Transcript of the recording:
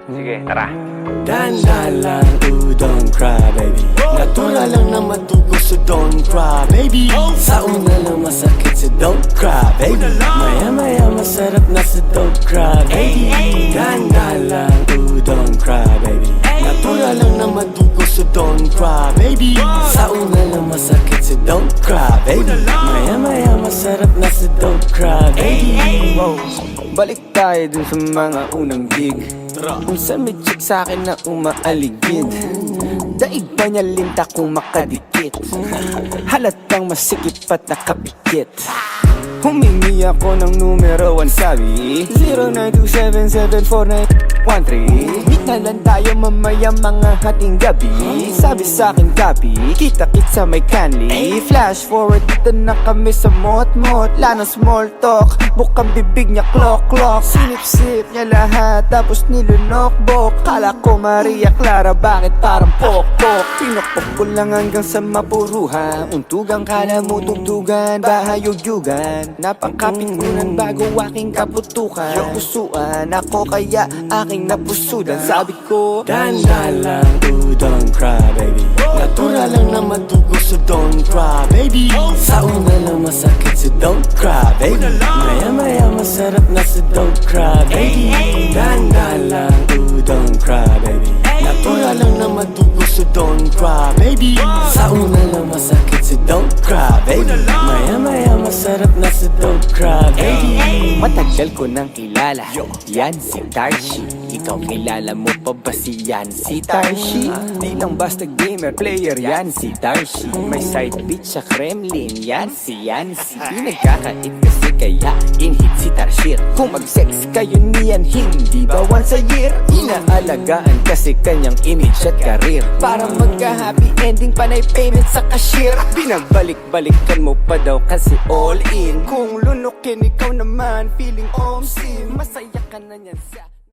Sige, tara. Dahan-dahan lang, ooh, don't cry, baby. Natural lang na matugo, so don't cry, baby. Sa una lang masakit, so don't cry, baby. Maya-maya masarap na, so don't cry, baby. Dahan-dahan lang, ooh, don't cry, baby. Natural lang na matugo, so don't cry, baby. Sa una lang masakit, so don't cry, baby. Maya-maya masarap na, so don't cry, baby. Balik tayo dun sa mga unang gig, kung saan may chick sa'kin na umaaligid. Daig pa niya linta kung makadikit, halatang masikip at nakapikit. Humingi ako ng numero 1, sabi 0927749113. Meet na lang tayo mamaya mga hating gabi. Sabi sa'kin copy, kita-kit sa may canly. Flash forward, dito na kami sa mot-mot. Lanang small talk, bukang bibig niya clock-clock. Sinip-sip niya lahat, tapos nilunok-bok. Kala ko Maria Clara, bakit parang pok-pok? Pinokpok ko lang hanggang sa mapuruhan. Untugang kala mo tugtugan, bahayog-yugan. Napakapikunan bago aking kaputukan. Pusuan ako kaya aking napusudan. Sabi ko, dahan-dahan lang, ooh, don't cry, baby. Natural lang na matugo, so don't cry, baby. Sa una lang masakit, so don't cry, baby. Maya-maya masarap na, so don't cry, baby. Dahan-dahan lang, ooh, don't cry, baby. Natural lang na matugo, so don't cry, baby. Sa una lang masakit, so don't cry, baby. Maya-maya masarap na, so don't cry, baby. matagal ko nang kilala, yan si Tarshi. Ikaw kilala mo pa ba si yan si Tarshi? Di lang basta gamer player, yan si Tarshi. May side bitch sa Kremlin, yan si Yancy. Di nagkakait kasi kaya in-hit si Tarshir. Kung mag-sex kayo niyan, hindi ba once a year? Inaalagaan kasi kanyang image at career, para magka-happy ending, panay payment sa cashier. Binabalik-balikan mo pa daw kasi all in. Kung lunukin ikaw naman, feeling omsim. Masaya ka na niyan sa